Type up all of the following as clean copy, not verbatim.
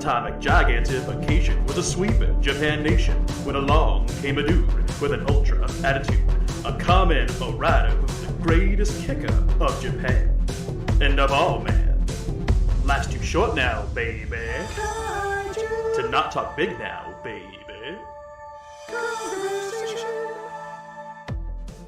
atomic gigantification was a sweeping Japan nation when along came a dude with an ultra attitude, a Kamen rider who's the greatest kicker of Japan. And of all, man, life's too short now, baby, to not talk big now, baby.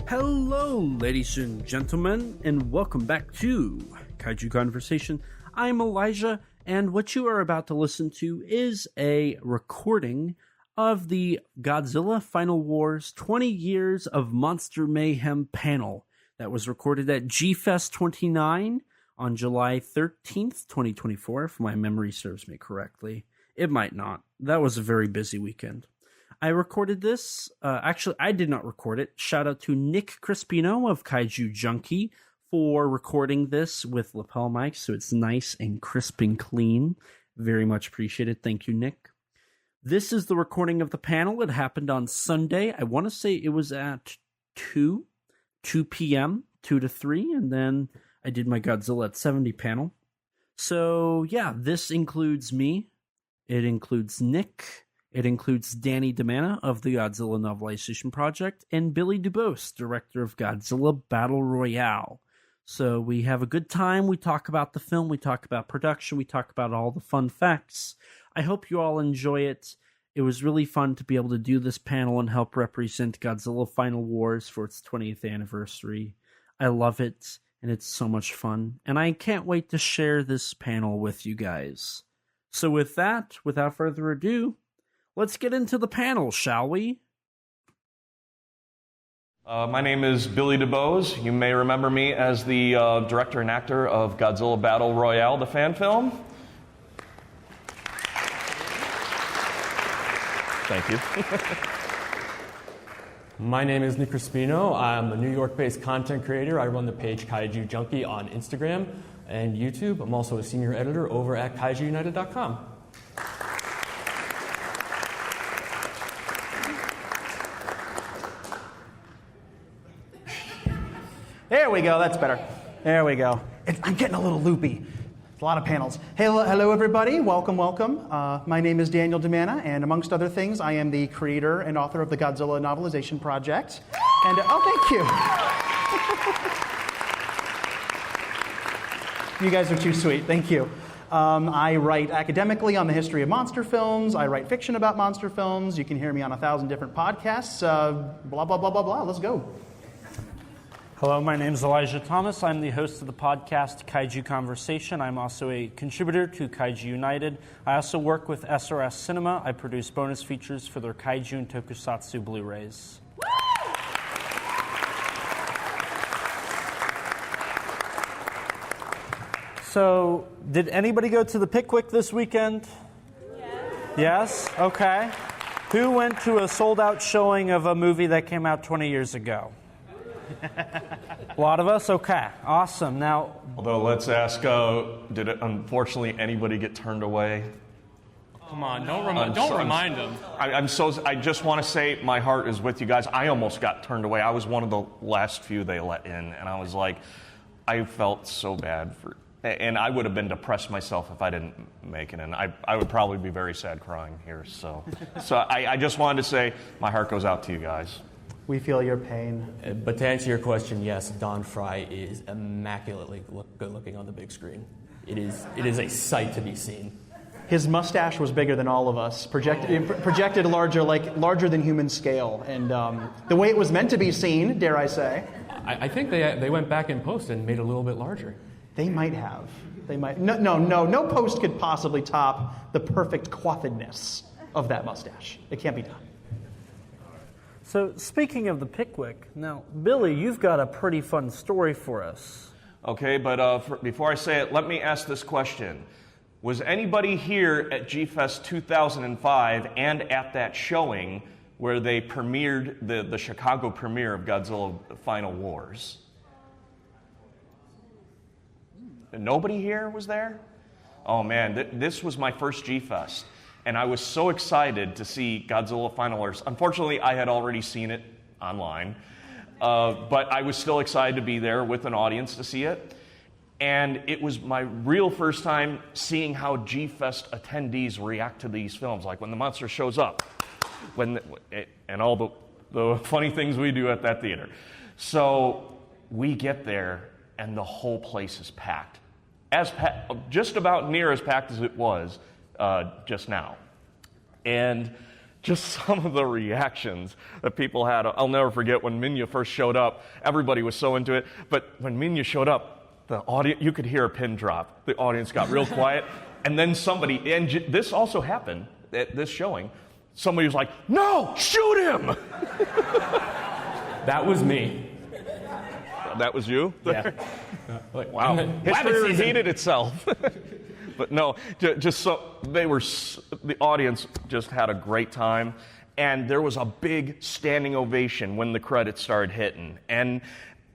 Hello, ladies and gentlemen, and welcome back to Kaiju Conversation. I'm Elijah, and what you are about to listen to is a recording of the Godzilla Final Wars 20 Years of Monster Mayhem panel that was recorded at G-Fest 29 on July 13th, 2024, if my memory serves me correctly. It might not. That was a very busy weekend. I recorded this. Actually, I did not record it. Shout out to Nick Crispino of Kaiju Junkie for recording this with lapel mics, so it's nice and crisp and clean. Very much appreciated. Thank you, Nick. This is the recording of the panel. It happened on Sunday. I want to say it was at 2 p.m., 2 to 3, and then I did my Godzilla at 70 panel. So, yeah, this includes me. It includes Nick. It includes Danny DeManna of the Godzilla Novelization Project and Billy Dubose, director of Godzilla Battle Royale. So we have a good time. We talk about the film. We talk about production. We talk about all the fun facts. I hope you all enjoy it. It was really fun to be able to do this panel and help represent Godzilla Final Wars for its 20th anniversary. I love it, and it's so much fun. And I can't wait to share this panel with you guys. So with that, without further ado, let's get into the panel, shall we? My name is Billy Dubose. You may remember me as the director and actor of Godzilla Battle Royale, the fan film. Thank you. My name is Nick Crispino. I'm a New York-based content creator. I run the page Kaiju Junkie on Instagram and YouTube. I'm also a senior editor over at KaijuUnited.com. There we go, that's better. There we go. I'm getting a little loopy. It's a lot of panels. Hello everybody, welcome. My name is Daniel DeManna, and amongst other things, I am the creator and author of the Godzilla Novelization Project. And, thank you. You guys are too sweet, thank you. I write academically on the history of monster films. I write fiction about monster films. You can hear me on 1,000 different podcasts. Blah, blah, blah, blah, blah. Let's go. Hello, my name is Elijah Thomas. I'm the host of the podcast Kaiju Conversation. I'm also a contributor to Kaiju United. I also work with SRS Cinema. I produce bonus features for their Kaiju and Tokusatsu Blu-rays. So, did anybody go to the Pickwick this weekend? Yes? Okay. Who went to a sold-out showing of a movie that came out 20 years ago? A lot of us? Okay. Awesome. Now, Although, let's ask, did unfortunately anybody get turned away? Come on, don't remind them. I just want to say my heart is with you guys. I almost got turned away. I was one of the last few they let in, and I was like, I felt so bad and I would have been depressed myself if I didn't make it, and I would probably be very sad crying here. So I just wanted to say my heart goes out to you guys. We feel your pain. But to answer your question, yes, Don Fry is immaculately good looking on the big screen. It is a sight to be seen. His mustache was bigger than all of us, projected larger than human scale, and the way it was meant to be seen, dare I say. I think they went back in post and made it a little bit larger. They might have. They might. No post could possibly top the perfect coiffedness of that mustache. It can't be done. so speaking of the Pickwick, now, Billy, you've got a pretty fun story for us. Okay, but before I say it, let me ask this question. Was anybody here at G-Fest 2005 and at that showing where they premiered the Chicago premiere of Godzilla Final Wars? Nobody here was there? Oh man, this was my first G-Fest, and I was so excited to see Godzilla Final Wars. Unfortunately, I had already seen it online, but I was still excited to be there with an audience to see it. And it was my real first time seeing how G-Fest attendees react to these films, like when the monster shows up, and all the funny things we do at that theater. So we get there, and the whole place is packed. Just about near as packed as it was just now. And just some of the reactions that people had. I'll never forget when Minya first showed up. Everybody was so into it. But when Minya showed up, the audience, you could hear a pin drop. The audience got real quiet. And then somebody, and this also happened at this showing, somebody was like, "No, shoot him!" That was me. That was you? Yeah. Wow. History repeated itself. But no, just so the audience just had a great time, and there was a big standing ovation when the credits started hitting. And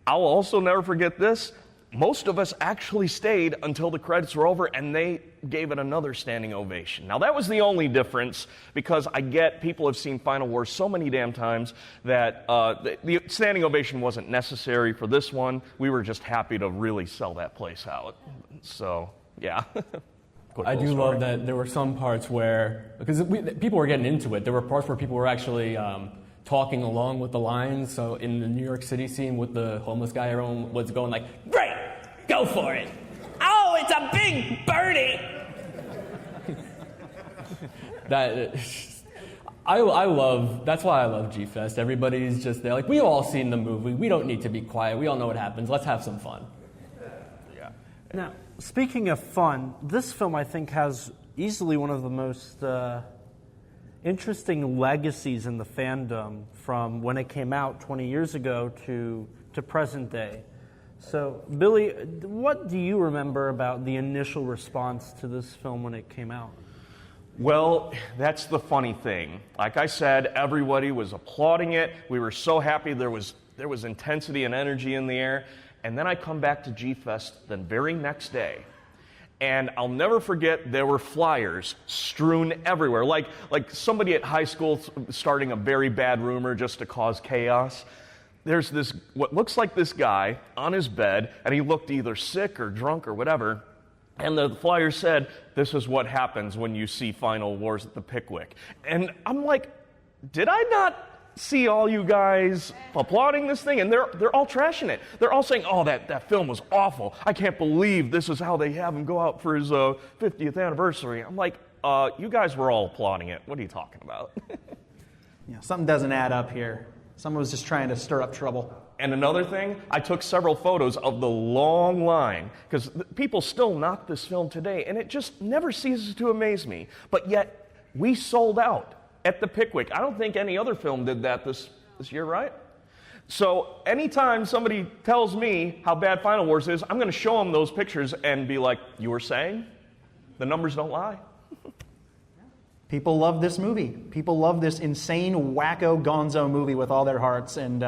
I'll also never forget this. Most of us actually stayed until the credits were over, and they gave it another standing ovation. Now, that was the only difference, because I get people have seen Final Wars so many damn times that the standing ovation wasn't necessary for this one. We were just happy to really sell that place out. So, yeah. I do love that there were some parts where, because people were getting into it, there were parts where people were actually talking along with the lines. So in the New York City scene with the homeless guy, everyone was going like, "Great, go for it. Oh, it's a big birdie." That's why I love G-Fest. Everybody's just there like, we all seen the movie. We don't need to be quiet. We all know what happens. Let's have some fun. Yeah. Now, speaking of fun, this film, I think, has easily one of the most interesting legacies in the fandom from when it came out 20 years ago to present day. So, Billy, what do you remember about the initial response to this film when it came out? Well, that's the funny thing. Like I said, everybody was applauding it. We were so happy. There was intensity and energy in the air. And then I come back to G-Fest the very next day, and I'll never forget, there were flyers strewn everywhere, like somebody at high school starting a very bad rumor just to cause chaos. There's this, what looks like this guy on his bed, and he looked either sick or drunk or whatever, and the flyer said, "This is what happens when you see Final Wars at the Pickwick." And I'm like, did I not see all you guys applauding this thing? And they're all trashing it. They're all saying, "Oh, that film was awful. I can't believe this is how they have him go out for his 50th anniversary." I'm like, you guys were all applauding it. What are you talking about? Yeah, something doesn't add up here. Someone was just trying to stir up trouble. And another thing, I took several photos of the long line, because people still knock this film today, and it just never ceases to amaze me. But yet, we sold out at the Pickwick. I don't think any other film did that this year, right? So anytime somebody tells me how bad Final Wars is, I'm going to show them those pictures and be like, "You were saying? The numbers don't lie." People love this movie. People love this insane, wacko, gonzo movie with all their hearts, and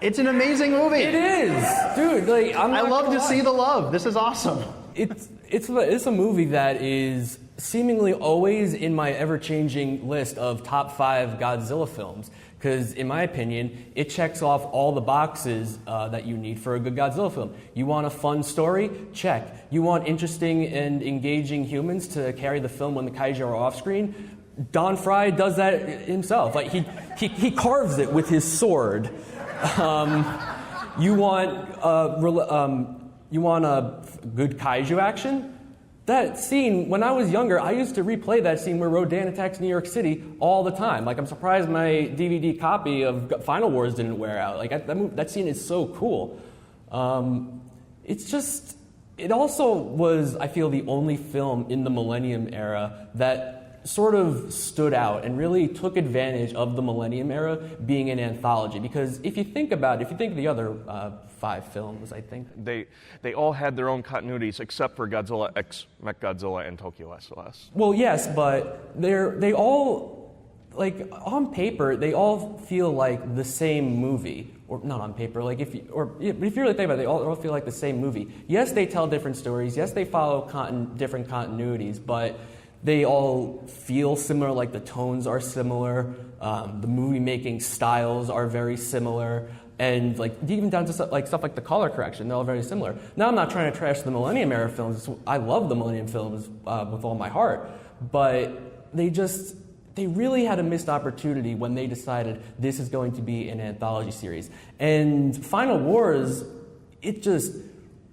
it's an amazing movie. It is, dude. Like, I love to see the love. This is awesome. It's a movie that is seemingly always in my ever-changing list of top 5 Godzilla films, because in my opinion, it checks off all the boxes that you need for a good Godzilla film. You want a fun story? Check. You want interesting and engaging humans to carry the film when the kaiju are off-screen? Don Fry does that himself. Like he carves it with his sword. You want a good kaiju action? That scene, when I was younger, I used to replay that scene where Rodan attacks New York City all the time. Like, I'm surprised my DVD copy of Final Wars didn't wear out. Like, that scene is so cool. It also was, I feel, the only film in the Millennium era that sort of stood out and really took advantage of the Millennium era being an anthology. Because if you think about it, if you think of the other 5 films, I think they all had their own continuities except for Godzilla X Mechagodzilla and Tokyo SOS. Well, yes, but they all, like, on paper, they all feel like the same movie. Or not on paper, like if you really think about it, they all feel like the same movie. Yes, they tell different stories. Yes, they follow different continuities, but they all feel similar, like the tones are similar, the movie making styles are very similar, and like even down to stuff like the color correction, they're all very similar. Now I'm not trying to trash the Millennium Era films. I love the Millennium films with all my heart, but they really had a missed opportunity when they decided this is going to be an anthology series. And Final Wars, it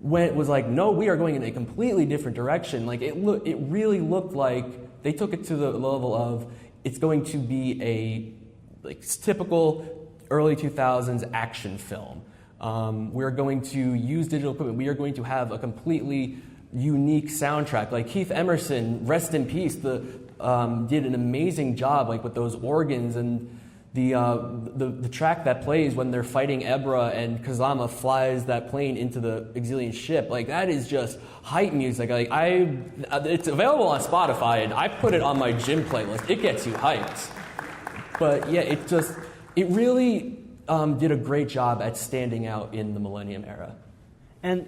was like, no, we are going in a completely different direction. Like it really looked like they took it to the level of it's going to be a typical early 2000s action film. We're going to use digital equipment. We are going to have a completely unique soundtrack. Like Keith Emerson, rest in peace, did an amazing job with those organs and the track that plays when they're fighting Ebra and Kazama flies that plane into the Exilian ship. Like that is just hype music. It's available on Spotify and I put it on my gym playlist. It gets you hyped. But yeah, it really did a great job at standing out in the Millennium Era. And,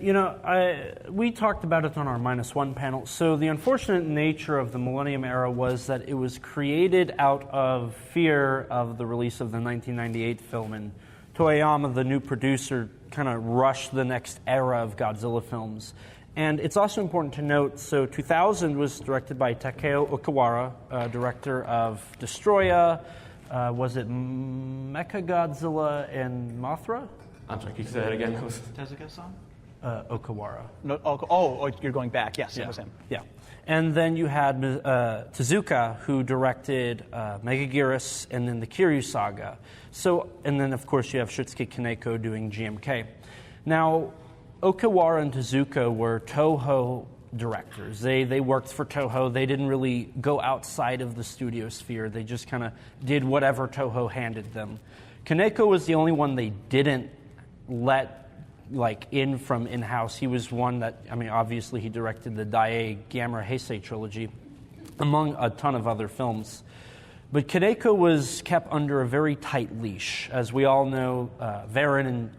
we talked about it on our -1 panel. So the unfortunate nature of the Millennium Era was that it was created out of fear of the release of the 1998 film. And Toyama, the new producer, kind of rushed the next era of Godzilla films. And it's also important to note, so 2000 was directed by Takeo Okawara, director of Destroya. Was it Mechagodzilla and Mothra? I'm sorry, can you say that again? Tezuka-san? Okawara. No, you're going back. Yes, Yeah. it was him. Yeah. And then you had Tezuka, who directed Megaguirus and then the Kiryu Saga. And then, of course, you have Shutsuke Kaneko doing GMK. Now, Okawara and Tezuka were Toho directors. They worked for Toho. They didn't really go outside of the studio sphere. They just kind of did whatever Toho handed them. Kaneko was the only one they didn't let in from in-house. He was one that, obviously he directed the Daiei Gamera Heisei trilogy, among a ton of other films. But Kaneko was kept under a very tight leash. As we all know, Varan and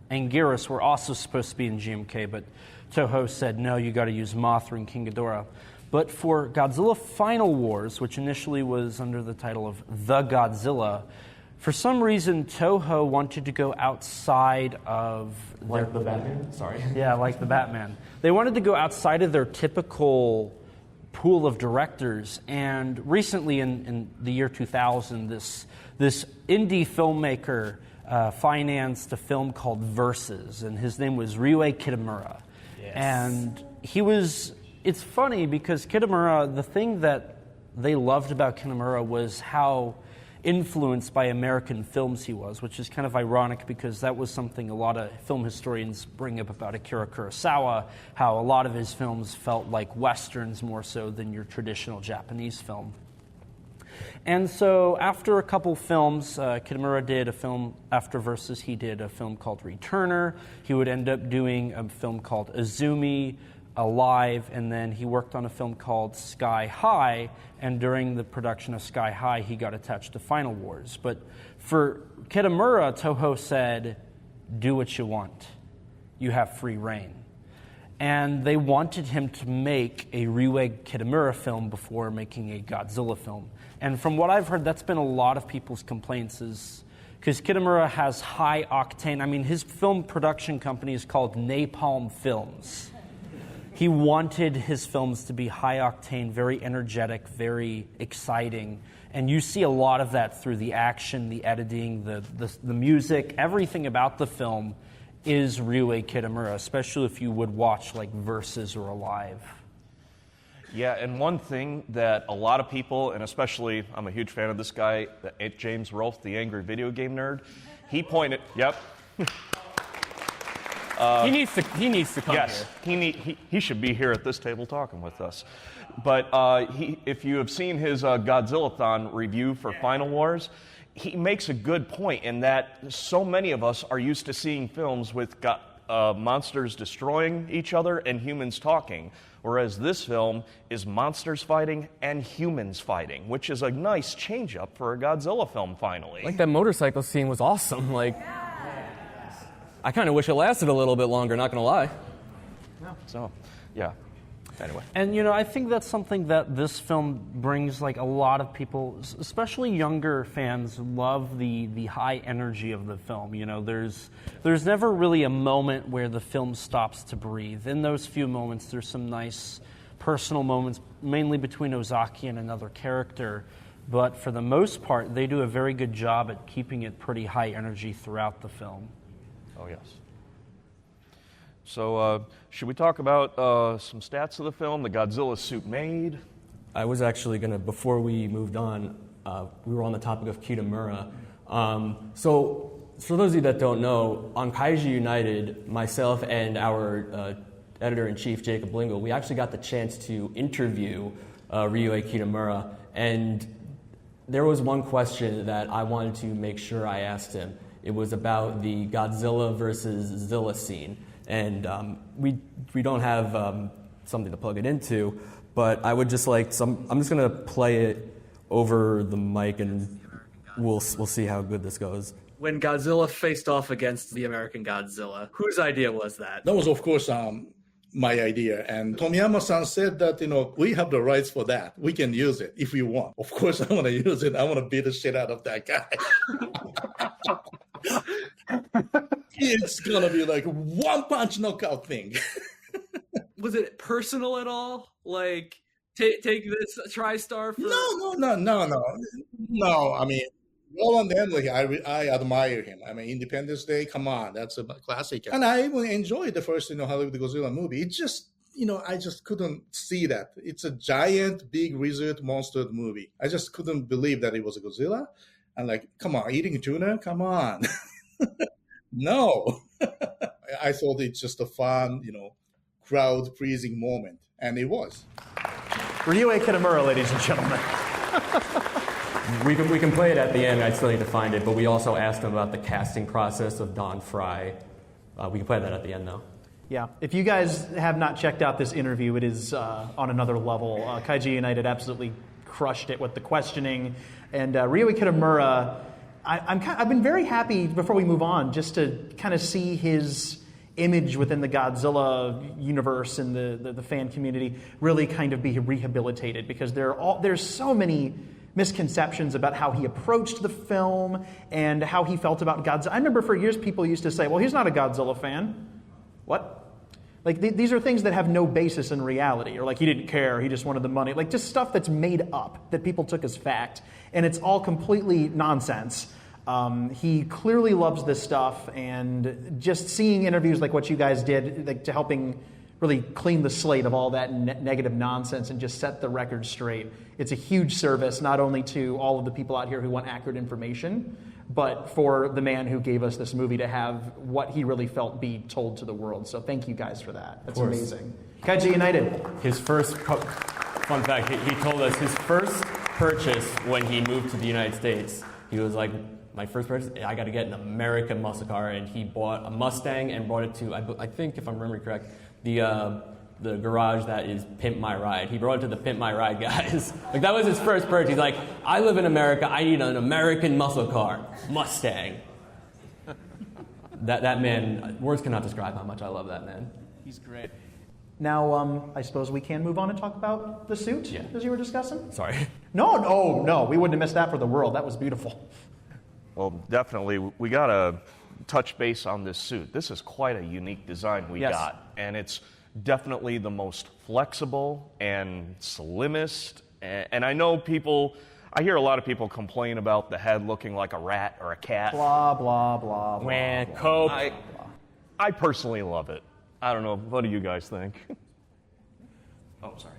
Anguirus were also supposed to be in GMK, but Toho said, no, you got to use Mothra and King Ghidorah. But for Godzilla Final Wars, which initially was under the title of The Godzilla, for some reason, Toho wanted to go outside of... Like the Batman? Sorry. Yeah, like the Batman. They wanted to go outside of their typical pool of directors. And recently, in the year 2000, this indie filmmaker financed a film called Versus, and his name was Ryuei Kitamura. Yes. And it's funny because Kitamura, the thing that they loved about Kitamura was how influenced by American films he was, which is kind of ironic because that was something a lot of film historians bring up about Akira Kurosawa, how a lot of his films felt like Westerns more so than your traditional Japanese film. And so after a couple films, Kitamura did a film, after Versus, he did a film called Returner. He would end up doing a film called Azumi, Alive, and then he worked on a film called Sky High, and during the production of Sky High, he got attached to Final Wars. But for Kitamura, Toho said, do what you want. You have free reign. And they wanted him to make a Ryuei Kitamura film before making a Godzilla film. And from what I've heard, that's been a lot of people's complaints is because Kitamura has high octane. His film production company is called Napalm Films. He wanted his films to be high octane, very energetic, very exciting. And you see a lot of that through the action, the editing, the music, everything about the film is Ryuei Kitamura, especially if you would watch Versus or Alive. Yeah, and one thing that a lot of people, and especially I'm a huge fan of this guy, James Rolfe, the angry video game nerd, he pointed, yep. He needs to come yes, here. He should be here at this table talking with us. But if you have seen his Godzilla-thon review for Final Wars, he makes a good point in that so many of us are used to seeing films with monsters destroying each other and humans talking, whereas this film is monsters fighting and humans fighting, which is a nice change-up for a Godzilla film, finally. That motorcycle scene was awesome. I kind of wish it lasted a little bit longer, not going to lie. So, yeah. Anyway. And I think that's something that this film brings. Like a lot of people, especially younger fans, love the high energy of the film. There's never really a moment where the film stops to breathe. In those few moments, there's some nice personal moments, mainly between Ozaki and another character. But for the most part, they do a very good job at keeping it pretty high energy throughout the film. Oh, yes. So, should we talk about some stats of the film? The Godzilla suit made? I was actually going to, before we moved on, we were on the topic of Kitamura. So, for those of you that don't know, on Kaiju United, myself and our editor-in-chief, Jacob Lingle, we actually got the chance to interview Ryuhei Kitamura, and there was one question that I wanted to make sure I asked him. It was about the Godzilla versus Zilla scene. And we don't have something to plug it into, but I would just like I'm just going to play it over the mic, and we'll see how good this goes. When Godzilla faced off against the American Godzilla, whose idea was that? That was, of course, my idea. And Tomiyama-san said that, we have the rights for that. We can use it if we want. Of course, I want to use it. I want to beat the shit out of that guy. It's going to be like one-punch knockout thing. Was it personal at all? Like, take this TriStar for... No, I mean, Roland Emmerich, I admire him. I mean, Independence Day, come on, that's a classic. And I even enjoyed the first, Hollywood Godzilla movie. It just, I just couldn't see that. It's a giant, big, lizard monster movie. I just couldn't believe that it was a Godzilla. And like, come on, eating tuna? Come on. No. I thought it's just a fun, crowd-pleasing moment. And it was. Ryuhei Kitamura, ladies and gentlemen. We can play it at the end. I still need to find it, but we also asked him about the casting process of Don Fry. We can play that at the end, though. Yeah, if you guys have not checked out this interview, it is on another level. Kaiju United absolutely crushed it with the questioning. And Ryuhei Kitamura, I've been very happy, before we move on, just to kind of see his image within the Godzilla universe and the fan community really kind of be rehabilitated, because there's so many misconceptions about how he approached the film and how he felt about Godzilla. I remember for years people used to say, well, he's not a Godzilla fan. What? Like, these are things that have no basis in reality, or like he didn't care, he just wanted the money. Like, just stuff that's made up, that people took as fact, and it's all completely nonsense. He clearly loves this stuff, and just seeing interviews like what you guys did, like, to helping really clean the slate of all that negative nonsense and just set the record straight. It's a huge service, not only to all of the people out here who want accurate information, but for the man who gave us this movie to have what he really felt be told to the world. So thank you guys for that. That's amazing. Kaiju United. His first, fun fact, he told us his first purchase when he moved to the United States, he was like, my first purchase, I got to get an American muscle car, and he bought a Mustang and brought it to, I think, if I'm remembering correct, the garage that is Pimp My Ride. He brought it to the Pimp My Ride guys. Like, that was his first purchase. He's like, I live in America, I need an American muscle car, Mustang. That man, words cannot describe how much I love that man. He's great. Now, I suppose we can move on and talk about the suit, as you were discussing? Sorry. No, we wouldn't have missed that for the world. That was beautiful. Well, definitely, we got to touch base on this suit. This is quite a unique design we got, and it's definitely the most flexible and slimmest. And I know I hear a lot of people complain about the head looking like a rat or a cat. Blah, blah, blah, blah. Cope. I personally love it. I don't know. What do you guys think? Oh, sorry.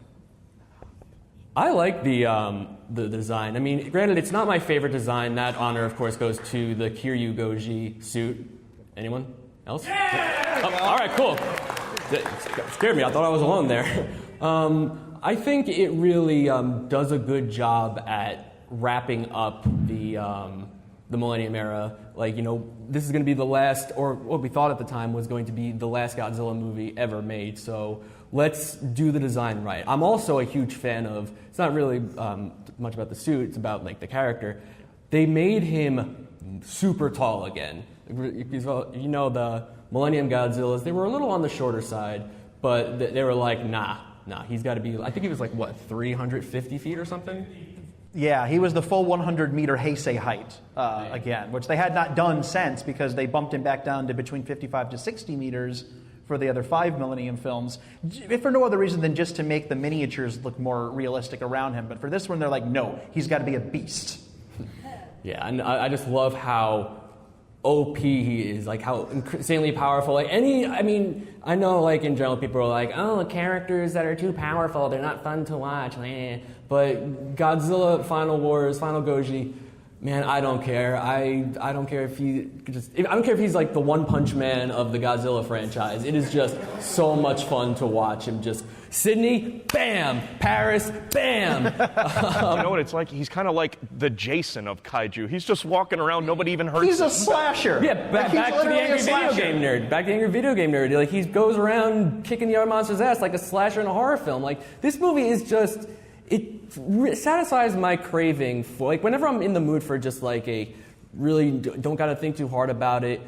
I like the design. I mean, granted, it's not my favorite design. That honor, of course, goes to the Kiryu Goji suit. Anyone else? Yeah! Oh, all right, cool. It scared me. I thought I was alone there. I think it really does a good job at wrapping up the Millennium Era. Like, this is going to be the last, or what we thought at the time was going to be the last Godzilla movie ever made. So let's do the design right. I'm also a huge fan of, it's not really much about the suit, it's about like the character. They made him super tall again. The Millennium Godzillas, they were a little on the shorter side, but they were like, nah, He's got to be. I think he was like what 350 feet or something. Yeah, he was the full 100-meter Heisei height again, which they had not done since because they bumped him back down to between 55 to 60 meters for the other 5 Millennium films, if for no other reason than just to make the miniatures look more realistic around him. But for this one, they're like, no, he's got to be a beast. Yeah, and I just love how OP he is, like how insanely powerful. Like I know like in general people are like, oh, characters that are too powerful, they're not fun to watch. But Godzilla Final Wars, Final Goji, man, I don't care. I don't care if I don't care if he's like the One Punch Man of the Godzilla franchise. It is just so much fun to watch him just Sydney, bam, Paris, bam. You know what it's like? He's kind of like the Jason of kaiju. He's just walking around, nobody even hurts him. He's a slasher. Yeah, back to the angry video game nerd. Back to the angry video game nerd. Like he goes around kicking the other monster's ass like a slasher in a horror film. Like this movie is just satisfies my craving for like whenever I'm in the mood for just like a really don't gotta think too hard about it,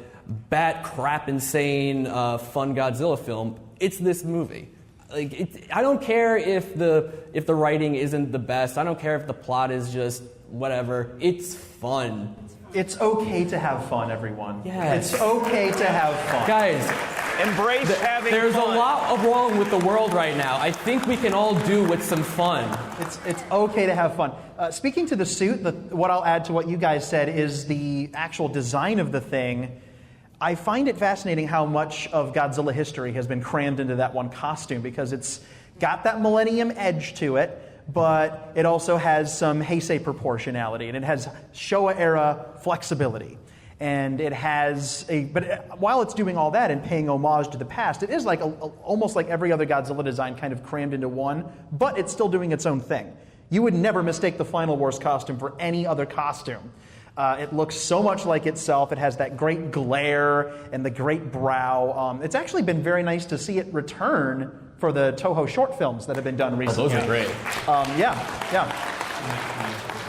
bat crap insane fun Godzilla film. It's this movie. Like I don't care if the writing isn't the best. I don't care if the plot is just whatever. It's fun. It's okay to have fun, everyone. Yes. It's okay to have fun. Guys, embrace having there's fun. A lot wrong with the world right now. I think we can all do with some fun. It's okay to have fun. Speaking to the suit, what I'll add to what you guys said is the actual design of the thing. I find it fascinating how much of Godzilla history has been crammed into that one costume because it's got that Millennium edge to it, but it also has some Heisei proportionality, and it has Showa-era flexibility. And it has but while it's doing all that and paying homage to the past, it is like almost like every other Godzilla design kind of crammed into one, but it's still doing its own thing. You would never mistake the Final Wars costume for any other costume. It looks so much like itself. It has that great glare and the great brow. It's actually been very nice to see it return for the Toho short films that have been done recently. Those are great. Yeah.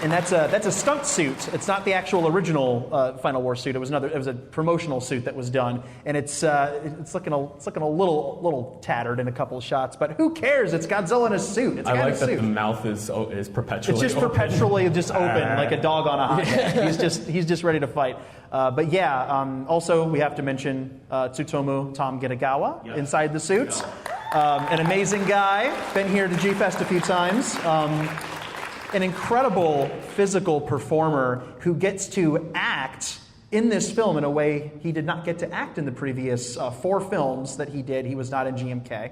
And that's a stunt suit. It's not the actual original Final Wars suit. It was a promotional suit that was done, and it's looking a little tattered in a couple of shots. But who cares? It's Godzilla in a suit. It's a I like suit. that the mouth is perpetually. It's just open. perpetually just open, like a dog on a hot day. He's just ready to fight. But yeah, also we have to mention Tsutomu Tom Gitagawa inside the suit. An amazing guy. Been here to G-Fest a few times. An incredible physical performer who gets to act in this film in a way he did not get to act in the previous 4 films that he did. He was not in GMK.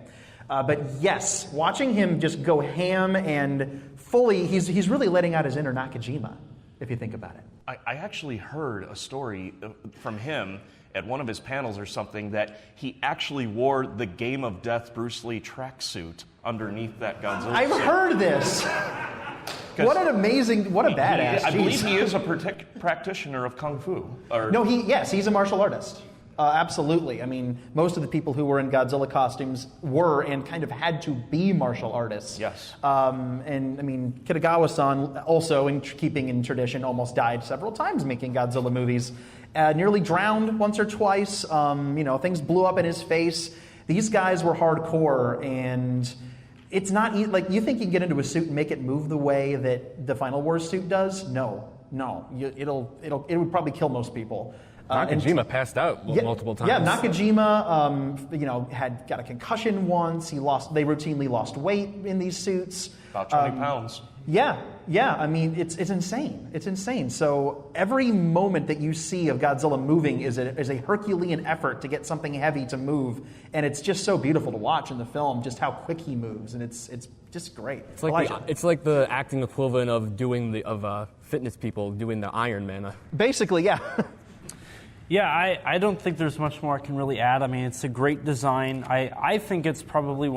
But yes, watching him just go ham and fully, he's really letting out his inner Nakajima, if you think about it. I actually heard a story from him at one of his panels or something that he actually wore the Game of Death Bruce Lee tracksuit underneath that Godzilla I've suit. heard this. What a badass. I believe he is a practitioner of Kung Fu. No, he's a martial artist. Absolutely. I mean, most of the people who were in Godzilla costumes were and kind of had to be martial artists. Yes. And I mean, Kitagawa-san, also in keeping in tradition, almost died several times making Godzilla movies. Nearly drowned once or twice. Things blew up in his face. These guys were hardcore, and it's not like you think you can get into a suit and make it move the way that the Final Wars suit does. No, it would probably kill most people. Nakajima passed out multiple times. Yeah, Nakajima, had got a concussion once. They routinely lost weight in these suits. About 20 pounds. Yeah. I mean, it's insane. It's insane. So every moment that you see of Godzilla moving is a Herculean effort to get something heavy to move, and it's just so beautiful to watch in the film, just how quick he moves, and it's just great. It's like the acting equivalent of fitness people doing the Iron Man. Basically, yeah. Yeah, I don't think there's much more I can really add. I mean, it's a great design. I think it's probably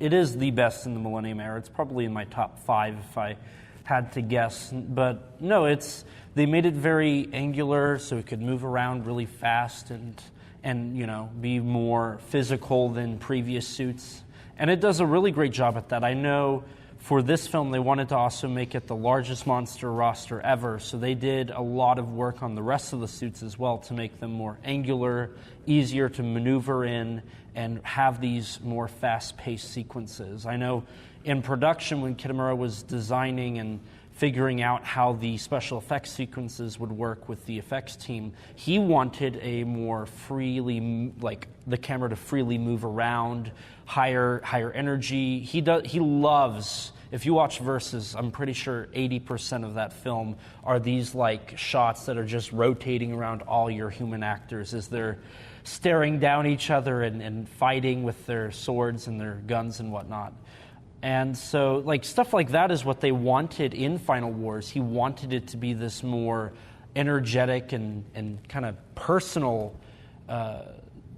it is the best in the Millennium Era. It's probably in my top 5 if I had to guess. But no, they made it very angular so it could move around really fast and be more physical than previous suits. And it does a really great job at that. I know for this film, they wanted to also make it the largest monster roster ever, so they did a lot of work on the rest of the suits as well to make them more angular, easier to maneuver in, and have these more fast-paced sequences. I know in production, when Kitamura was designing and figuring out how the special effects sequences would work with the effects team, he wanted a more freely, like the camera to freely move around, higher energy. He loves, if you watch Versus, I'm pretty sure 80% of that film are these like shots that are just rotating around all your human actors as they're staring down each other and fighting with their swords and their guns and whatnot. And so, like, stuff like that is what they wanted in Final Wars. He wanted it to be this more energetic and kind of personal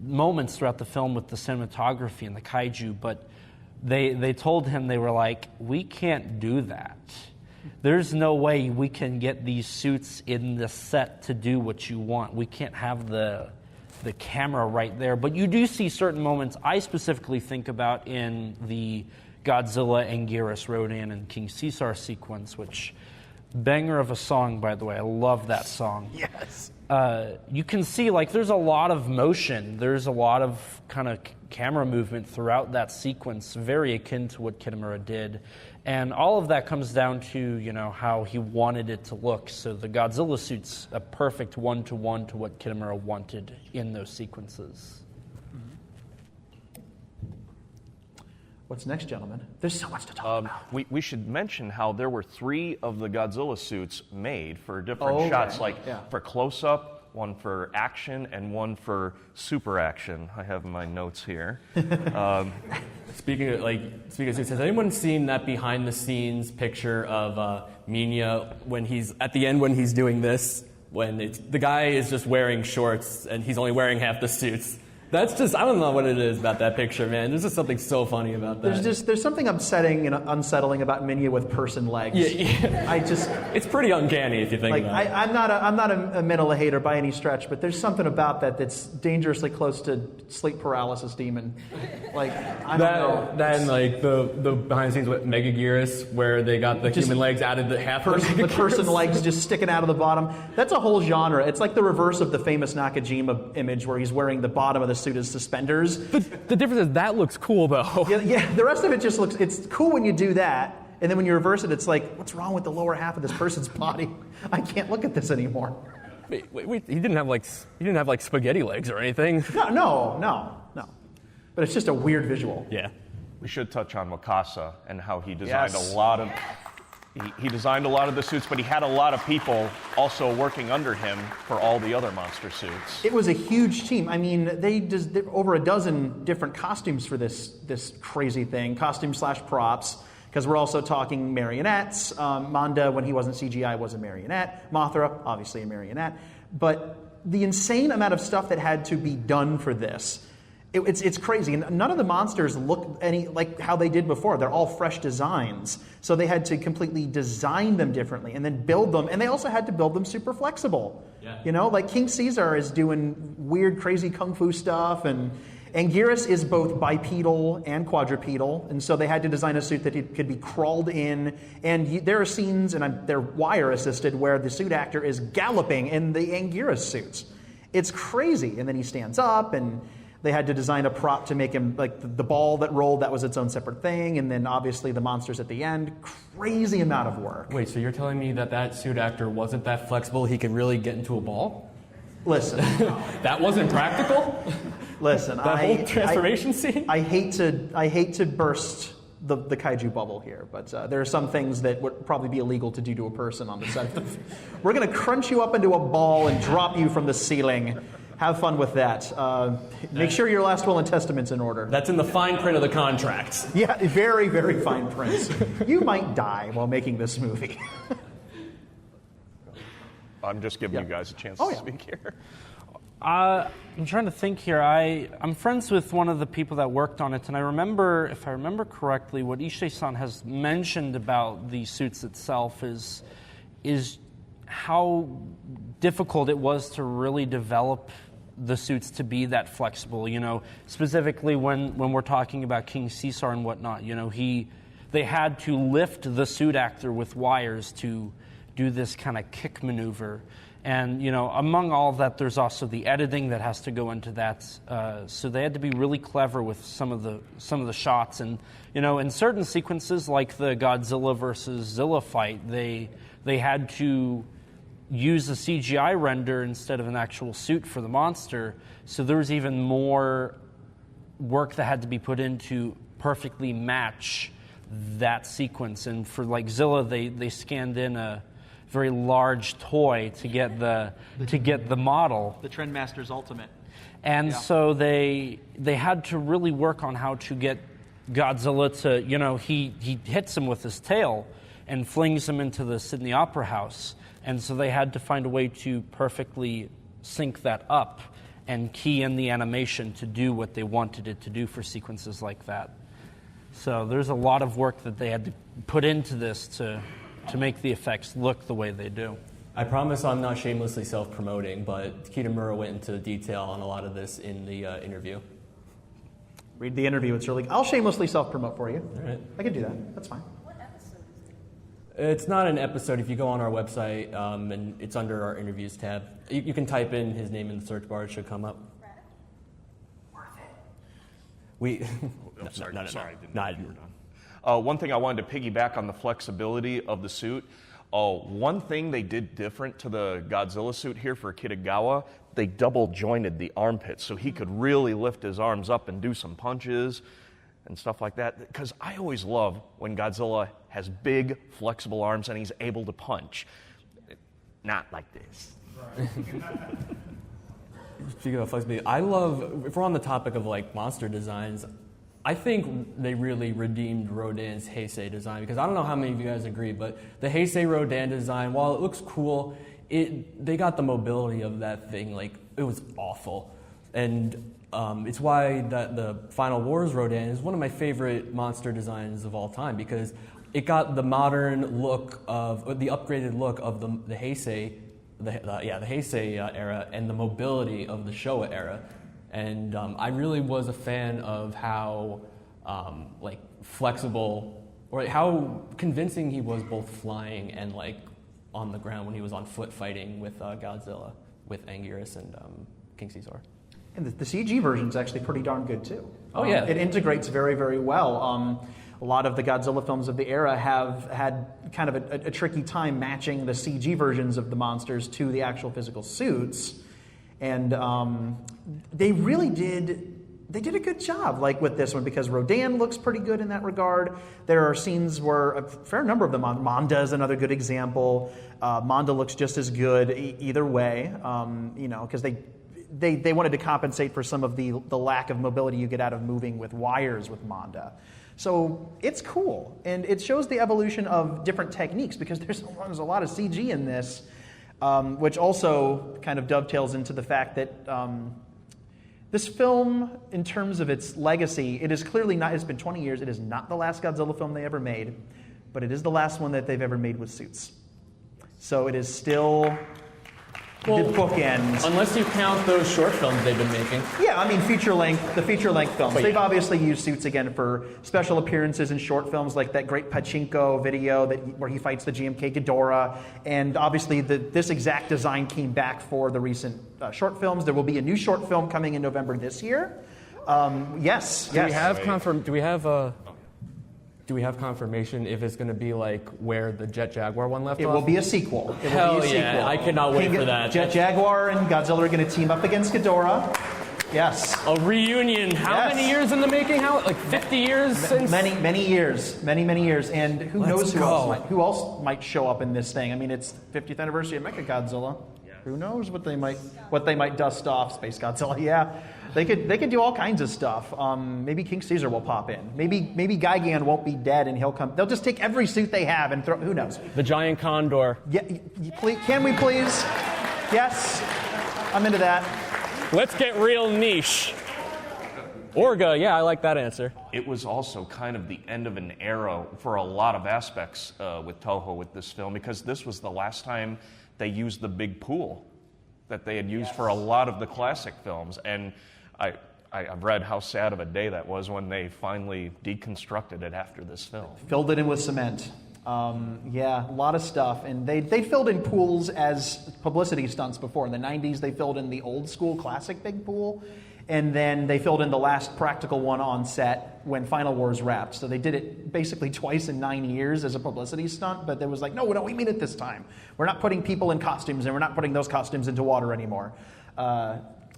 moments throughout the film with the cinematography and the kaiju, but they told him, they were like, we can't do that. There's no way we can get these suits in the set to do what you want. We can't have the camera right there. But you do see certain moments I specifically think about in the Godzilla, Anguirus, Rodan, and King Caesar sequence, which, banger of a song, by the way. I love that song. Yes. You can see, like, there's a lot of motion. There's a lot of kind of camera movement throughout that sequence, very akin to what Kitamura did. And all of that comes down to, you know, how he wanted it to look. So the Godzilla suit's a perfect one-to-one to what Kitamura wanted in those sequences. What's next, gentlemen? There's so much to talk about. We should mention how there were 3 of the Godzilla suits made for different shots, like for close-up, one for action, and one for super action. I have my notes here. Speaking of suits, has anyone seen that behind-the-scenes picture of Minya when he's at the end when he's doing this? When the guy is just wearing shorts and he's only wearing half the suits. That's just, I don't know what it is about that picture, man. There's just something so funny about that. There's something upsetting and unsettling about Minya with person legs. Yeah. It's pretty uncanny if you think about it. I'm not a Minilla hater by any stretch, but there's something about that that's dangerously close to sleep paralysis demon. Like, I don't know. Then like the behind the scenes with Megaguirus, where they got the human legs out of the half the person legs just sticking out of the bottom. That's a whole genre. It's like the reverse of the famous Nakajima image where he's wearing the bottom of the suit as suspenders. The difference is that looks cool though. Yeah, the rest of it just looks, it's cool when you do that, and then when you reverse it, it's like, what's wrong with the lower half of this person's body? I can't look at this anymore. Wait, he didn't have like spaghetti legs or anything. No. But it's just a weird visual. Yeah. We should touch on Wakasa and how he designed a lot of... He designed a lot of the suits, but he had a lot of people also working under him for all the other monster suits. It was a huge team. I mean, they did over a dozen different costumes for this crazy thing, costume/props, because we're also talking marionettes. Manda, when he wasn't CGI, was a marionette. Mothra, obviously a marionette. But the insane amount of stuff that had to be done for this, it's crazy. And none of the monsters look any like how they did before. They're all fresh designs. So they had to completely design them differently and then build them. And they also had to build them super flexible. Yeah. You know, like King Caesar is doing weird, crazy kung fu stuff. And Anguirus is both bipedal and quadrupedal. And so they had to design a suit that could be crawled in. And there are scenes, and they're wire assisted, where the suit actor is galloping in the Anguirus suits. It's crazy. And then he stands up, and they had to design a prop to make him, like the ball that rolled, that was its own separate thing. And then obviously the monsters at the end. Crazy amount of work. Wait, so you're telling me that suit actor wasn't that flexible, he could really get into a ball? Listen. That wasn't practical? Listen, that whole transformation scene? I hate to burst the kaiju bubble here, but there are some things that would probably be illegal to do to a person on the set. We're going to crunch you up into a ball and drop you from the ceiling. Have fun with that. Make sure your last will and testament's in order. That's in the fine print of the contracts. Yeah, very, very fine print. You might die while making this movie. I'm just giving you guys a chance to speak here. I'm trying to think here. I'm friends with one of the people that worked on it, and I remember, if I remember correctly, what Ishii-san has mentioned about the suits itself is how difficult it was to really develop the suits to be that flexible. You know, specifically when we're talking about King Caesar and whatnot. You know, they had to lift the suit actor with wires to do this kind of kick maneuver. And, among all that, there's also the editing that has to go into that. So they had to be really clever with some of the shots. And, in certain sequences, like the Godzilla versus Zilla fight, they had to use a CGI render instead of an actual suit for the monster. So there was even more work that had to be put in to perfectly match that sequence. And for like Zilla, they scanned in a very large toy to get the model. The Trendmaster's Ultimate. And so they had to really work on how to get Godzilla to, he hits him with his tail and flings him into the Sydney Opera House. And so they had to find a way to perfectly sync that up and key in the animation to do what they wanted it to do for sequences like that. So there's a lot of work that they had to put into this to make the effects look the way they do. I promise I'm not shamelessly self-promoting, but Kitamura went into detail on a lot of this in the interview. Read the interview. It's really... I'll shamelessly self-promote for you. All right. I could do that. That's fine. What episode is it? It's not an episode. If you go on our website, and it's under our interviews tab, you can type in his name in the search bar. It should come up. Worth it. We... Sorry, No, I didn't no, know if you were done. One thing I wanted to piggyback on the flexibility of the suit. One thing they did different to the Godzilla suit here for Kitagawa, they double jointed the armpits so he could really lift his arms up and do some punches and stuff like that. Because I always love when Godzilla has big, flexible arms and he's able to punch. Not like this. Speaking of flexibility, I love, if we're on the topic of like monster designs, I think they really redeemed Rodan's Heisei design, because I don't know how many of you guys agree, but the Heisei Rodan design, while it looks cool, they got the mobility of that thing, like, it was awful. And it's why that the Final Wars Rodan is one of my favorite monster designs of all time, because it got the modern look of, or the upgraded look of the Heisei, the Heisei era, and the mobility of the Showa era. And I really was a fan of how flexible, or how convincing he was both flying and like on the ground when he was on foot fighting with Godzilla, with Anguirus and King Caesar. And the CG version is actually pretty darn good too. Oh yeah, it integrates very, very well. A lot of the Godzilla films of the era have had kind of a tricky time matching the CG versions of the monsters to the actual physical suits. And they really did a good job, like with this one, because Rodan looks pretty good in that regard. There are scenes where a fair number of them, Manda is another good example. Manda looks just as good either way, because they wanted to compensate for some of the lack of mobility you get out of moving with wires with Manda. So it's cool, and it shows the evolution of different techniques, because there's a lot of CG in this. Which also kind of dovetails into the fact that this film, in terms of its legacy, it is clearly not, it's been 20 years, it is not the last Godzilla film they ever made, but it is the last one that they've ever made with suits. So it is still the bookend. Unless you count those short films they've been making. Yeah, I mean the feature length films. But They've obviously used suits again for special appearances in short films, like that great Pachinko video where he fights the GMK Ghidorah, and obviously this exact design came back for the recent short films. There will be a new short film coming in November this year. Yes. Do we have confirmation if it's going to be like where the Jet Jaguar one left off? It will be a sequel. Hell yeah, I cannot wait for that. Jet Jaguar and Godzilla are going to team up against Ghidorah. Yes. A reunion. How many years in the making? Like 50 years since? Many years. And who knows who else might show up in this thing. I mean, it's 50th anniversary of Mechagodzilla. Yeah. Who knows what they might dust off. Space Godzilla. Yeah. They could do all kinds of stuff. Maybe King Caesar will pop in. Maybe Gigan won't be dead and he'll come. They'll just take every suit they have and throw. Who knows? The giant condor. Yeah, can we please? Yes, I'm into that. Let's get real niche. Orga, yeah, I like that answer. It was also kind of the end of an era for a lot of aspects with Toho with this film, because this was the last time they used the big pool that they had used for a lot of the classic films. And I've read how sad of a day that was when they finally deconstructed it after this film. Filled it in with cement. Yeah, a lot of stuff. And they filled in pools as publicity stunts before. In the 90s, they filled in the old school classic big pool. And then they filled in the last practical one on set when Final Wars wrapped. So they did it basically twice in 9 years as a publicity stunt. But they was like, no, we mean it this time. We're not putting people in costumes, and we're not putting those costumes into water anymore.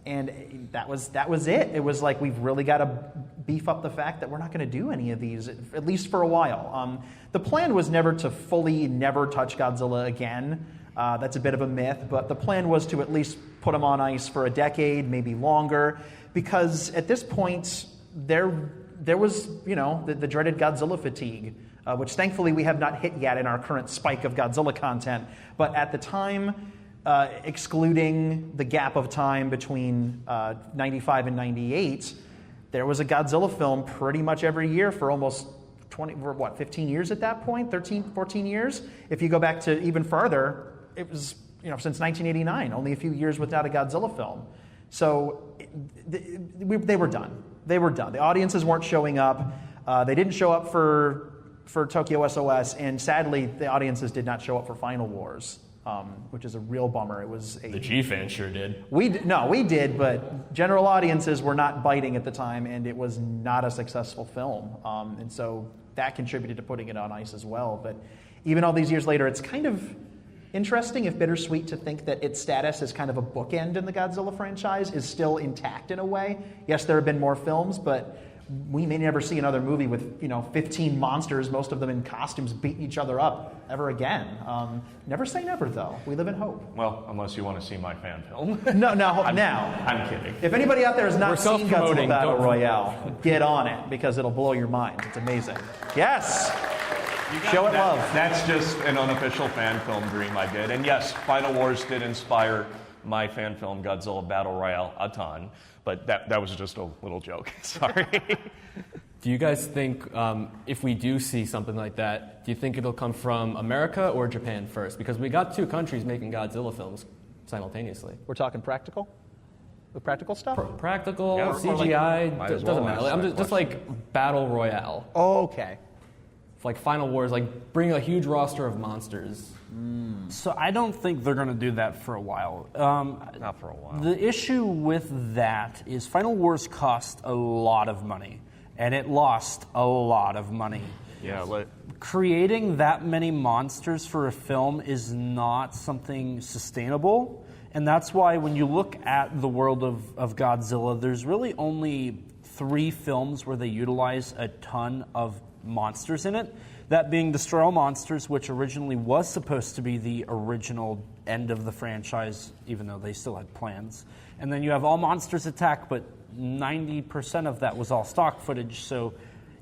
And that was it. It was like, we've really got to beef up the fact that we're not going to do any of these, at least for a while. The plan was never to fully never touch Godzilla again. That's a bit of a myth, but the plan was to at least put him on ice for a decade, maybe longer, because at this point, there was, the dreaded Godzilla fatigue, which thankfully we have not hit yet in our current spike of Godzilla content. But at the time, excluding the gap of time between 95 and 98, there was a Godzilla film pretty much every year for almost 15 years at that point, 13, 14 years. If you go back to even further, it was, since 1989, only a few years without a Godzilla film. So they were done. They were done. The audiences weren't showing up. They didn't show up for Tokyo SOS, and sadly, the audiences did not show up for Final Wars. Which is a real bummer. It was the G-fans sure did. We did, but general audiences were not biting at the time, and it was not a successful film. And so that contributed to putting it on ice as well. But even all these years later, it's kind of interesting, if bittersweet, to think that its status as kind of a bookend in the Godzilla franchise is still intact in a way. Yes, there have been more films, but we may never see another movie with 15 monsters, most of them in costumes, beating each other up ever again. Never say never, though. We live in hope. Well, unless you want to see my fan film. No, I'm kidding. If anybody out there has not seen Godzilla Battle Don't Royale, get on it, because it'll blow your mind. It's amazing. Yes! Show it love. That's just an unofficial fan film dream I did. And yes, Final Wars did inspire my fan film, Godzilla Battle Royale, a ton. But that was just a little joke. Sorry. Do you guys think, if we do see something like that, do you think it'll come from America or Japan first? Because we got two countries making Godzilla films simultaneously. We're talking practical? With practical stuff? Practical, Yeah, CGI, might as doesn't well matter. ask I'm that just like Battle Royale. Oh, okay. Like Final Wars, like bring a huge roster of monsters. So I don't think they're going to do that for a while. Not for a while. The issue with that is Final Wars cost a lot of money, and it lost a lot of money. Yeah, Creating that many monsters for a film is not something sustainable, and that's why when you look at the world of Godzilla, there's really only 3 films where they utilize a ton of monsters in it. That being Destroy All Monsters, which originally was supposed to be the original end of the franchise, even though they still had plans. And then you have All Monsters Attack, but 90% of that was all stock footage, so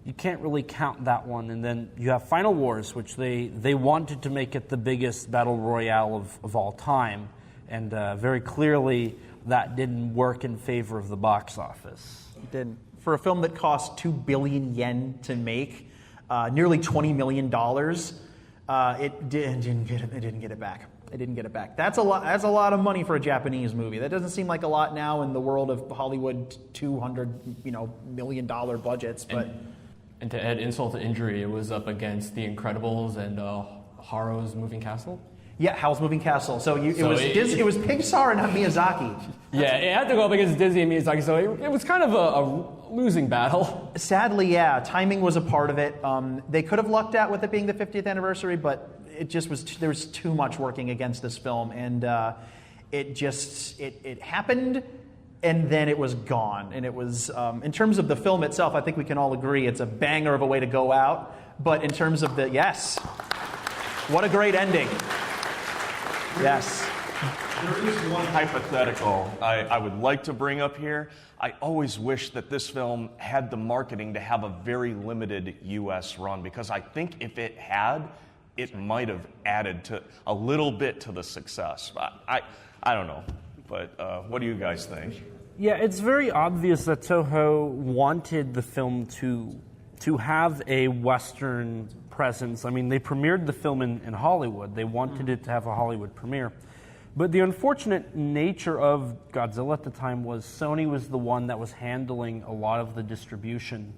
you can't really count that one. And then you have Final Wars, which they wanted to make it the biggest battle royale of all time. And very clearly, that didn't work in favor of the box office. It didn't. For a film that cost 2 billion yen to make, nearly $20 million, it didn't get it back. It didn't get it back. That's a lot. That's a lot of money for a Japanese movie. That doesn't seem like a lot now in the world of Hollywood $200 million budgets. But and to add insult to injury, it was up against The Incredibles and Haru's Moving Castle. Yeah, Howl's Moving Castle. So it was Pixar and not Miyazaki. Yeah, it had to go up against Disney and Miyazaki, so it was kind of a losing battle. Sadly, yeah, timing was a part of it. They could have lucked out with it being the 50th anniversary, but it just was there was too much working against this film, and it happened, and then it was gone. And it was in terms of the film itself, I think we can all agree it's a banger of a way to go out. But in terms of yes, what a great ending. Yes. There is one hypothetical I would like to bring up here. I always wish that this film had the marketing to have a very limited U.S. run, because I think if it had, it might have added to a little bit to the success. I don't know, but what do you guys think? Yeah, it's very obvious that Toho wanted the film to have a Western presence. I mean, they premiered the film in Hollywood. They wanted it to have a Hollywood premiere. But the unfortunate nature of Godzilla at the time was Sony was the one that was handling a lot of the distribution.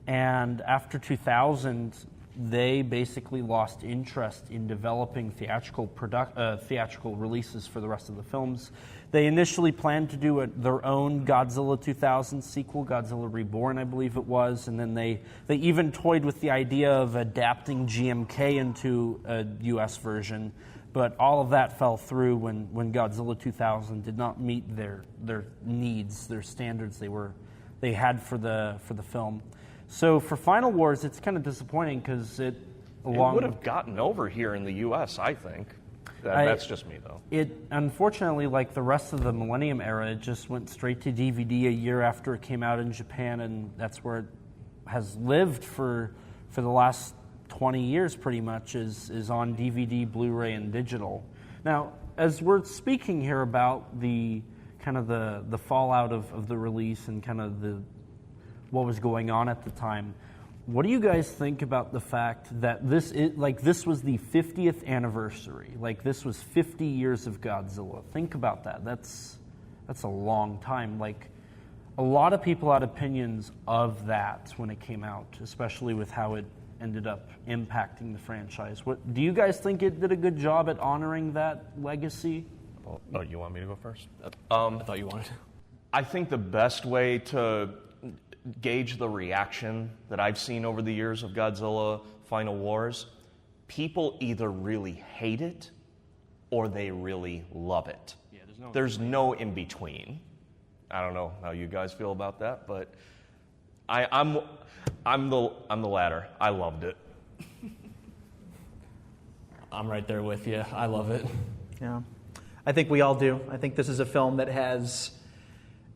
And after 2000, they basically lost interest in developing theatrical releases for the rest of the films. They initially planned to do their own Godzilla 2000 sequel, Godzilla Reborn, I believe it was, and then they even toyed with the idea of adapting GMK into a US version, but all of that fell through when Godzilla 2000 did not meet their needs, their standards they had for the film. So for Final Wars, it's kind of disappointing because it would have gotten over here in the U.S., I think. That's just me, though. It, unfortunately, like the rest of the Millennium era, it just went straight to DVD a year after it came out in Japan, and that's where it has lived for the last 20 years, pretty much, is on DVD, Blu-ray, and digital. Now, as we're speaking here about the kind of the fallout of the release and kind of what was going on at the time, what do you guys think about the fact that this was the 50th anniversary? Like, this was 50 years of Godzilla. Think about that. That's a long time. Like, a lot of people had opinions of that when it came out, especially with how it ended up impacting the franchise. What do you guys think it did a good job at honoring that legacy? Oh, you want me to go first? I thought you wanted to. I think the best way to gauge the reaction that I've seen over the years of Godzilla Final Wars, people either really hate it or they really love it. Yeah, there's no in between. I don't know how you guys feel about that, but I'm the latter. I loved it. I'm right there with you. I love it. Yeah, I think we all do. I think this is a film that has.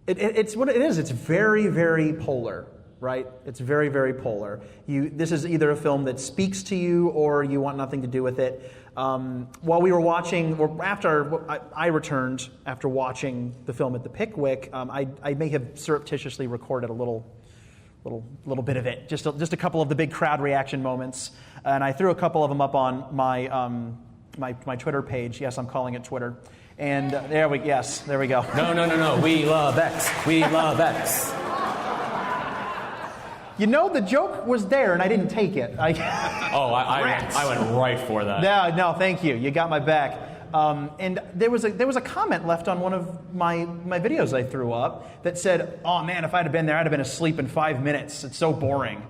It's what it is. It's very, very polar, right? It's very, very polar. This is either a film that speaks to you or you want nothing to do with it. While we were watching, or after I returned after watching the film at the Pickwick, I may have surreptitiously recorded a little bit of it, just a couple of the big crowd reaction moments, and I threw a couple of them up on my Twitter page. Yes, I'm calling it Twitter. And there we go. No. We love X. We love X. You know, the joke was there, and I didn't take it. I went right for that. No, thank you. You got my back. And there was a comment left on one of my videos I threw up that said, "Oh man, if I'd have been there, I'd have been asleep in 5 minutes. It's so boring."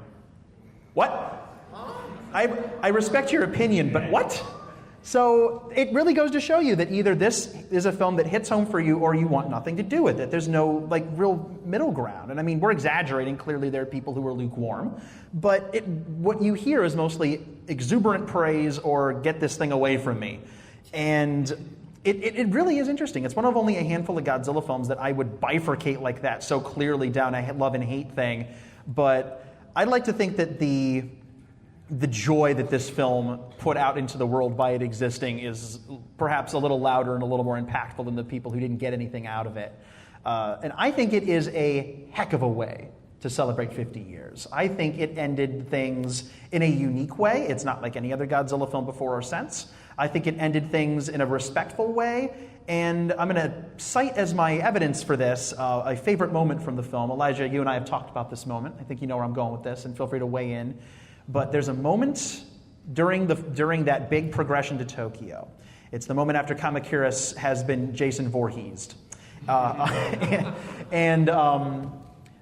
What? I respect your opinion, but what? So it really goes to show you that either this is a film that hits home for you or you want nothing to do with it. There's no real middle ground. And I mean, we're exaggerating. Clearly there are people who are lukewarm. But what you hear is mostly exuberant praise or get this thing away from me. And it really is interesting. It's one of only a handful of Godzilla films that I would bifurcate like that so clearly down a love and hate thing. But I'd like to think that the joy that this film put out into the world by it existing is perhaps a little louder and a little more impactful than the people who didn't get anything out of it. And I think it is a heck of a way to celebrate 50 years. I think it ended things in a unique way. It's not like any other Godzilla film before or since. I think it ended things in a respectful way. And I'm going to cite as my evidence for this a favorite moment from the film. Elijah, you and I have talked about this moment. I think you know where I'm going with this, and feel free to weigh in. But there's a moment during that big progression to Tokyo. It's the moment after Kamakura has been Jason Voorheesed.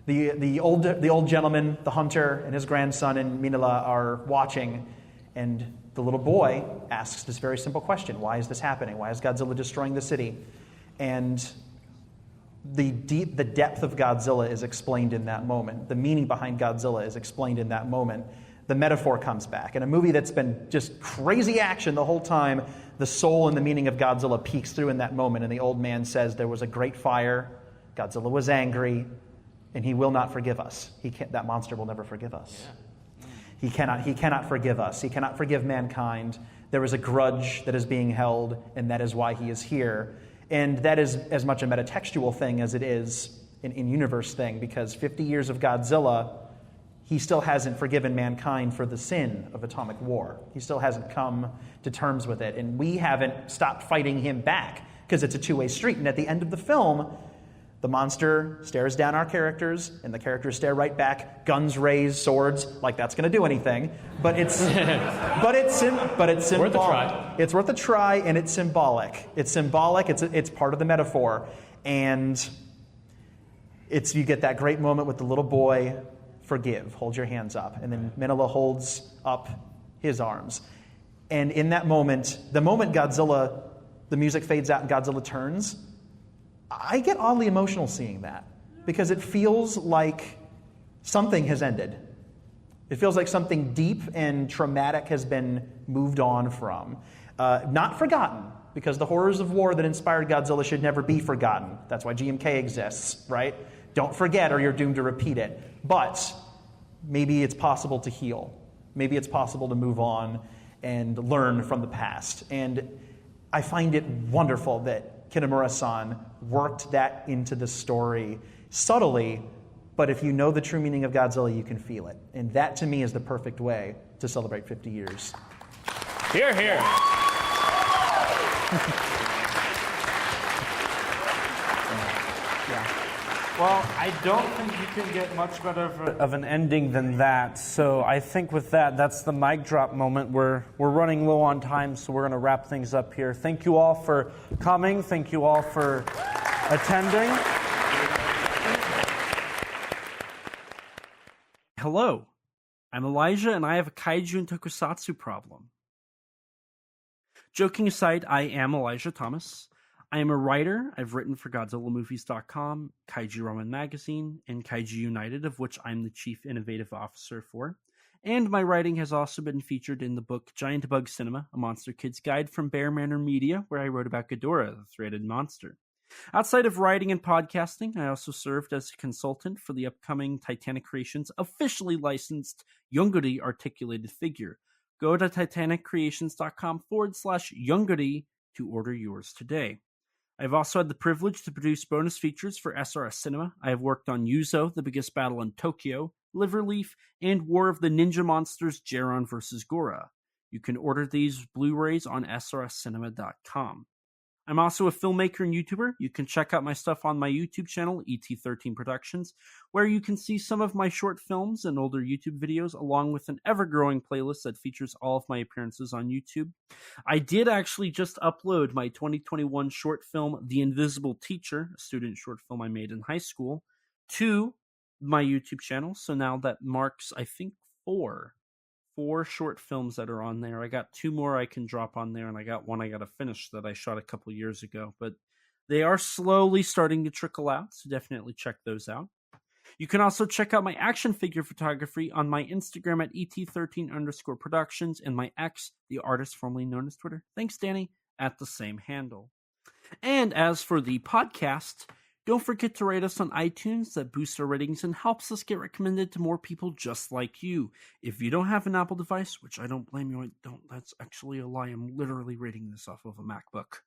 The old gentleman, the hunter, and his grandson and Minala are watching, and the little boy asks this very simple question: why is this happening? Why is Godzilla destroying the city? And the depth of Godzilla is explained in that moment. The meaning behind Godzilla is explained in that moment. The metaphor comes back. In a movie that's been just crazy action the whole time, the soul and the meaning of Godzilla peeks through in that moment, and the old man says, there was a great fire, Godzilla was angry, and he will not forgive us. That monster will never forgive us. Yeah. He cannot forgive us. He cannot forgive mankind. There is a grudge that is being held, and that is why he is here. And that is as much a metatextual thing as it is an in-universe thing, because 50 years of Godzilla, he still hasn't forgiven mankind for the sin of atomic war. He still hasn't come to terms with it. And we haven't stopped fighting him back, because it's a two-way street. And at the end of the film, the monster stares down our characters, and the characters stare right back. Guns raised, swords, like that's going to do anything. But it's symbolic. Worth a try. It's worth a try, and it's symbolic. It's symbolic. It's part of the metaphor, and you get that great moment with the little boy. Forgive. Hold your hands up, and then Minilla holds up his arms, and in that moment, the moment the music fades out and Godzilla turns. I get oddly emotional seeing that because it feels like something has ended. It feels like something deep and traumatic has been moved on from. Not forgotten, because the horrors of war that inspired Godzilla should never be forgotten. That's why GMK exists, right? Don't forget or you're doomed to repeat it. But maybe it's possible to heal. Maybe it's possible to move on and learn from the past. And I find it wonderful that Kinemura-san worked that into the story subtly, but if you know the true meaning of Godzilla, you can feel it. And that, to me, is the perfect way to celebrate 50 years. Hear, hear. Well, I don't think you can get much better of an ending than that. So I think with that, that's the mic drop moment. We're running low on time, so we're going to wrap things up here. Thank you all for coming. Thank you all for attending. Hello, I'm Elijah, and I have a kaiju and tokusatsu problem. Joking aside, I am Elijah Thomas. I am a writer. I've written for GodzillaMovies.com, Kaiju Ramen Magazine, and Kaiju United, of which I'm the Chief Innovative Officer for. And my writing has also been featured in the book Giant Bug Cinema, A Monster Kid's Guide from Bear Manor Media, where I wrote about Ghidorah, the three-headed monster. Outside of writing and podcasting, I also served as a consultant for the upcoming Titanic Creations officially licensed Yonguri articulated figure. Go to titaniccreations.com/Yonguri to order yours today. I've also had the privilege to produce bonus features for SRS Cinema. I have worked on Yuzo, The Biggest Battle in Tokyo, Liverleaf, and War of the Ninja Monsters, Zeiram vs. Gora. You can order these Blu-rays on srscinema.com. I'm also a filmmaker and YouTuber. You can check out my stuff on my YouTube channel, ET13 Productions, where you can see some of my short films and older YouTube videos, along with an ever-growing playlist that features all of my appearances on YouTube. I did actually just upload my 2021 short film, The Invisible Teacher, a student short film I made in high school, to my YouTube channel. So now that marks, I think, four short films that are on there. I got 2 more I can drop on there, and I got one I got to finish that I shot a couple years ago. But they are slowly starting to trickle out, so definitely check those out. You can also check out my action figure photography on my Instagram at ET13_productions and my X, the artist formerly known as Twitter. Thanks, Danny, at the same handle. And as for the podcast, don't forget to rate us on iTunes. That boosts our ratings and helps us get recommended to more people just like you. If you don't have an Apple device, which I don't blame you, I don't. That's actually a lie. I'm literally rating this off of a MacBook.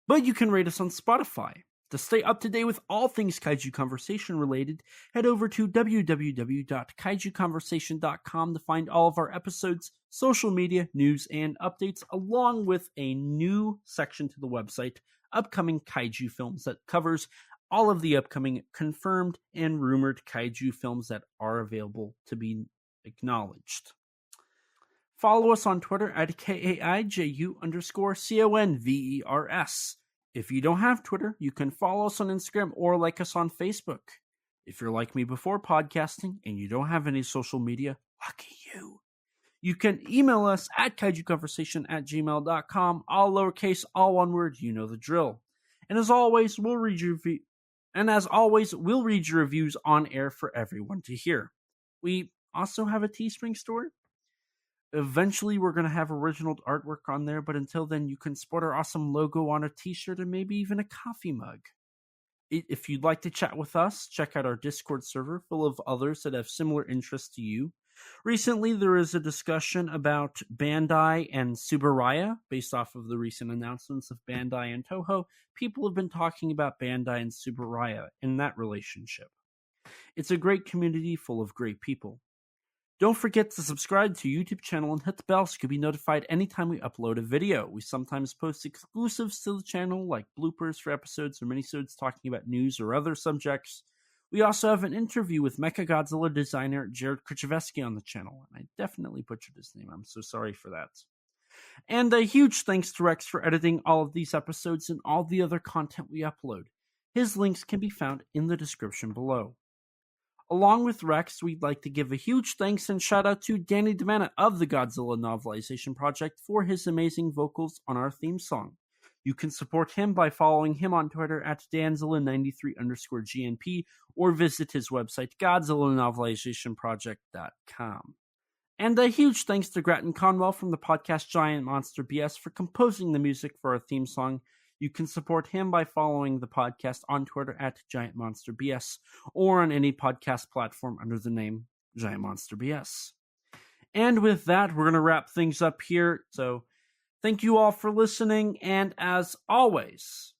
But you can rate us on Spotify. To stay up to date with all things Kaiju Conversation related, head over to www.kaijuconversation.com to find all of our episodes, social media, news, and updates, along with a new section to the website, Upcoming Kaiju Films, that covers all of the upcoming confirmed and rumored Kaiju films that are available to be acknowledged. Follow us on Twitter at KAIJU_CONVERS. If you don't have Twitter, you can follow us on Instagram or like us on Facebook. If you're like me before podcasting and you don't have any social media, lucky you. You can email us at kaijuconversation@gmail.com, all lowercase, all one word, you know the drill. And as always, we'll read your reviews on air for everyone to hear. We also have a Teespring store. Eventually, we're going to have original artwork on there, but until then, you can sport our awesome logo on a t-shirt and maybe even a coffee mug. If you'd like to chat with us, check out our Discord server full of others that have similar interests to you. Recently, there is a discussion about Bandai and Tsuburaya, based off of the recent announcements of Bandai and Toho. People have been talking about Bandai and Tsuburaya in that relationship. It's a great community full of great people. Don't forget to subscribe to our YouTube channel and hit the bell so you can be notified anytime we upload a video. We sometimes post exclusives to the channel, like bloopers for episodes or minisodes talking about news or other subjects. We also have an interview with Mechagodzilla designer Jared Krzyzewski on the channel, and I definitely butchered his name. I'm so sorry for that. And a huge thanks to Rex for editing all of these episodes and all the other content we upload. His links can be found in the description below. Along with Rex, we'd like to give a huge thanks and shout out to Danny DeManna of the Godzilla Novelization Project for his amazing vocals on our theme song. You can support him by following him on Twitter at Danzilla93_GNP or visit his website, GodzillaNovelizationProject.com. And a huge thanks to Gratton Conwell from the podcast Giant Monster BS for composing the music for our theme song. You can support him by following the podcast on Twitter at Giant Monster BS or on any podcast platform under the name Giant Monster BS. And with that, we're going to wrap things up here. So thank you all for listening. And as always,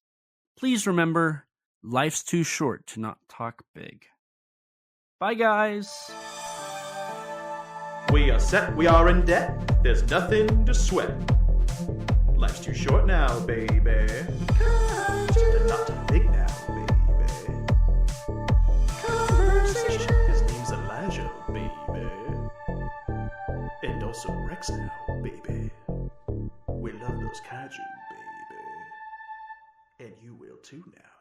please remember, life's too short to not talk big. Bye, guys. We are set, we are in debt, there's nothing to sweat. Life's too short now, baby. They're not big now, baby. Conversation. His name's Elijah, baby. And also Rex now, baby. We love those kaiju, baby. And you will too now.